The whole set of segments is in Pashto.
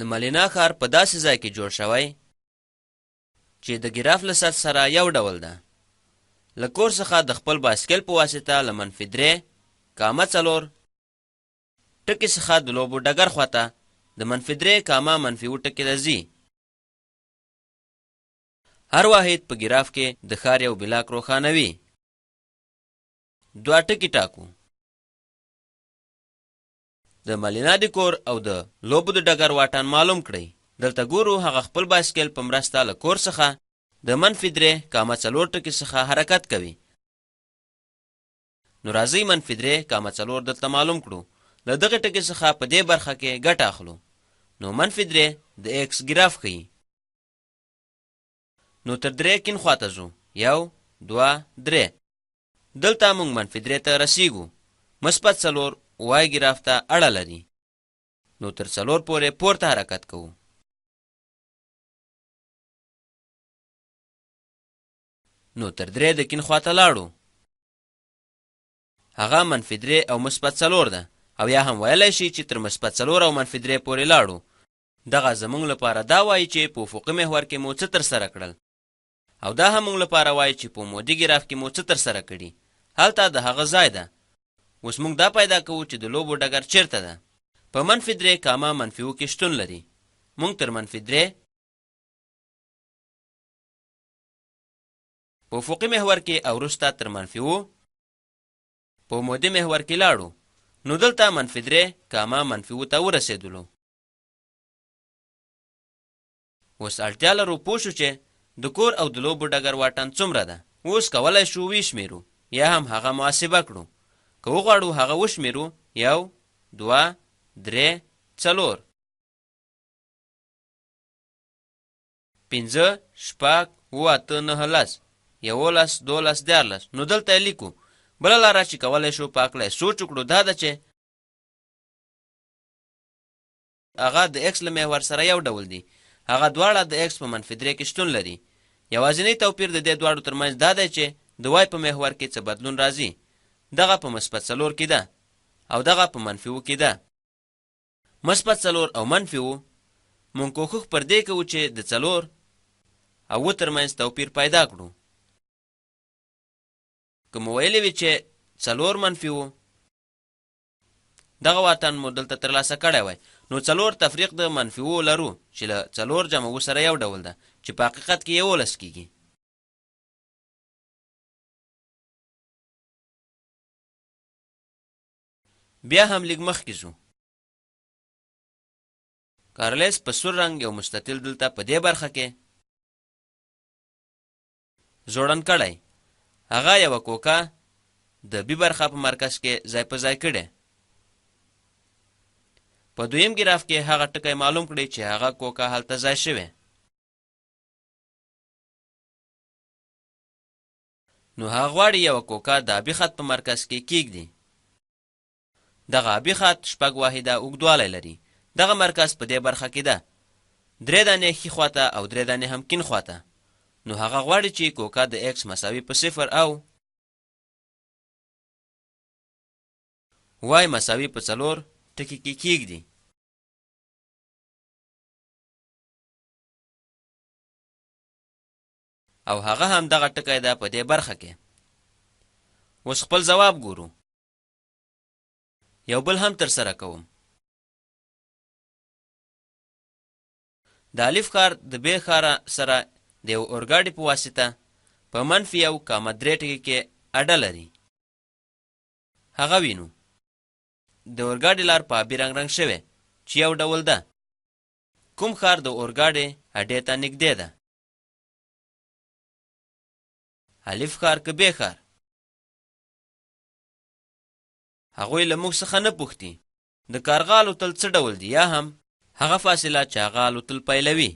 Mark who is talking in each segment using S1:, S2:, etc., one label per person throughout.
S1: د مالینا ښار په داسې ځای کې جوړ شوی چې د ګراف له سطح سره یو ډول ده. له کور څخه د خپل بایسکل په واسطه له -3 کامه 4 ټکي څخه د لوبو ډګر خواته د -3 کامه -7 ټکي ته ځي. هر واحد په ګراف کې د ښار یو بلاک روښانوي. 2 ټکي ټاکو. د مالینا د کور او د لوبو د ډګر واټن معلوم کړئ. دلته ګورو هغه خپل بایسکل په مرسته له کور څخه د -3 کامه 4 ټکي څخه حرکت کوي. نو راځئ -3 کامه 4 دلته معلوم کړو. له دغه ټکي څخه په دې برخه کې ګټه اخلو. نو -3 د ایکس ګراف ښیي. نو تر 3 کیڼ خواته ځو. 1 2 3. دلته موږ -3 ته رسیږو. مثبت 4 وای ګراف ته اړه لري. نو تر 4 پورې پورته حرکت کوو. نو تر 3 د کیڼ خواته لاړو. هغه -3 او مثبت 4 ده، او یا هم ویلی شي چې تر مثبت 4 او -3 پورې لاړو. دغه زموږ لپاره دا وایي چې په افقي محور کې مو څه ترسره کړل، او دا هم موږ لپاره وایي چې په عمودي ګراف کې مو څه ترسره کړي. هلته د هغه ځای ده. اوس موږ دا پیدا کوو چې د لوبو ډګر چیرته ده. په -3 کامه -7 کې شتون لري. موږ تر -3 په افقي محور کې او وروسته تر -7 په عمودي محور کې لاړو. نو دلته -3 کامه -7 ته ورسېدلو. اوس اړتیا لرو پوه شو چې د کور او د لوبو ډګر واټن څومره ده. اوس کولی شو وشمیرو یا هم هغه محاسبه کړو. که وغواړو هغه وشمیرو. 1 2 3 4 5 6 7 8 9 10 11 12 14. نو دلته لیکو. بله لاره چې کولی شو په هکله سوچ وکړو دا ده چې هغه د ایکس له محور سره یو ډول دي. هغه دواړه د ایکس په -3 کې شتون لري. یوازینی توپیر د دې دواړو ترمنځ دا دی چې د وای په محور کې څه بدلون راځي. دغه په مثبت 4 کې ده او دغه په -7 کې ده. مثبت 4 او -7 مونږ کوښښ پر دې کوو چې د 4 او 7 ترمنځ توپیر پیدا کړو. که مو ویلې وي چې 4 -7 دغه واټن مو دلته ترلاسه کړی وای، نو 4 تفریق د -7 لرو چې له 4 جمع سره یو ډول ده چې په حقیقت کې 11 کیږي. بیا هم لږ مخکې ځو. کارلیس په سور رنګ یو مستطیل دلته په دې برخه کې زوړن کړی. هغه یوه کوکه د بي برخه په مرکز کې ځای په ځای کړی. په دویم ګراف کې هغه ټکی معلوم کړی چې هغه کوکه هلته ځای شوی. نو هغه غواړي یوه کوکه د ابي خط په مرکز کې کیږدي. دغه ابي خط 6 واحده اوږدوالی لري. دغه مرکز په دې برخه کې ده. 3 دانې ښي خواته او 3 دانې هم کیڼ خواته. نو هغه غواړي چې کوکه د ایکس مساوي په 0 او وای مساوي په 4 ټکي کې کیږدي. او هغه هم دغه ټکی ده په دې برخه کې. اوس خپل ځواب ګورو. یو بل هم ترسره کوم. د الف ښار د ب ښار سره د یو اورګاډي په واسطه په -1 کامه 3 ټکي کې اډه لري. هغه وینو. د اورګاډي لار په آبي رنګ شوی چې یو ډول ده. کوم ښار د اورګاډي اډې ته نږدې ده؟ الف ښار که ب ښار؟ هغوی له موږ څخه نه پوښتي د کارغه الوتل څه ډول دي، یا هم هغه فاصله چې هغه الوتل پیلوي.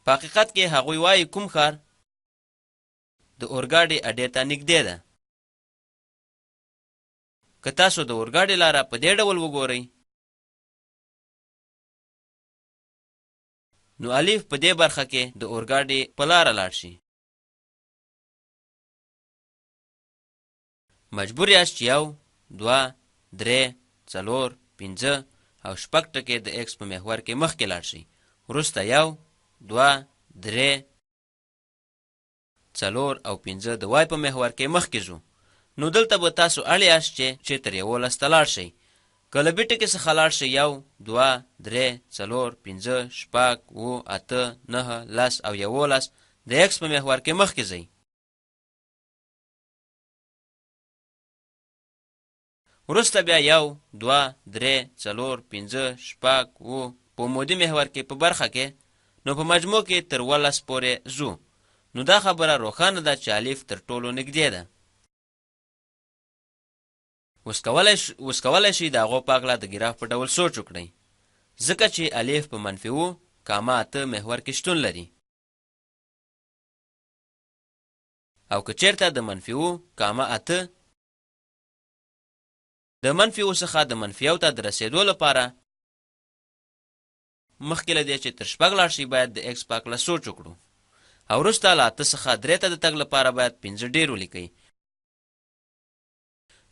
S1: په حقیقت کې هغوی وایي کوم ښار د اورګاډي اډې ته نږدې ده. که تاسو د اورګاډي لاره په دې ډول وګورئ، نو الف په دې برخه کې د اورګاډي په لاره لاړ شي. مجبور یاست چې 1 2 3 4 5 او شپږ ټکي د ایکس په محور کې مخکې لاړ شي. وروسته 1 2 3 4 او 5 د وای په محور کې مخکې ځو. نو دلته به تاسو اړ یاست چې تر 11 ته لاړ شئ. که له بي ټکي څخه لاړ شئ 1 2 3 4 5 6 7 8 9 10 او 11 د ایکس په محور کې مخکې ځئ. وروسته بیا 1 2 3 4 5 6 7 په عمودي محور کې په برخه کې، نو په مجموع کې تر 12 پورې ځو. نو دا خبره روښانه ده چې الف تر ټولو نږدې ده. اوس کولی شي د هغو په هکله د ګراف په ډول سوچ وکړئ، ځکه چې الف په منفي 8 محور کې شتون لري. او که چیرته د منفي 8 د منفي څخه د منفي ته د رسیدو لپاره مخکې له دې چې تر 6 لاړ شي باید د ایکس په هکله سوچ وکړو. او وروسته له 8 څخه 3 ته د تګ لپاره باید 5 ډېر ولیکئ.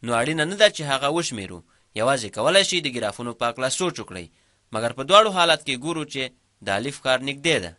S1: نو اړینه نه ده چې هغه وشمیرو، یوازې کولی شي د ګرافونو په هکله سوچ وکړئ، مګر په دواړو حالت کې ګورو چې د الف ښار نږدې ده.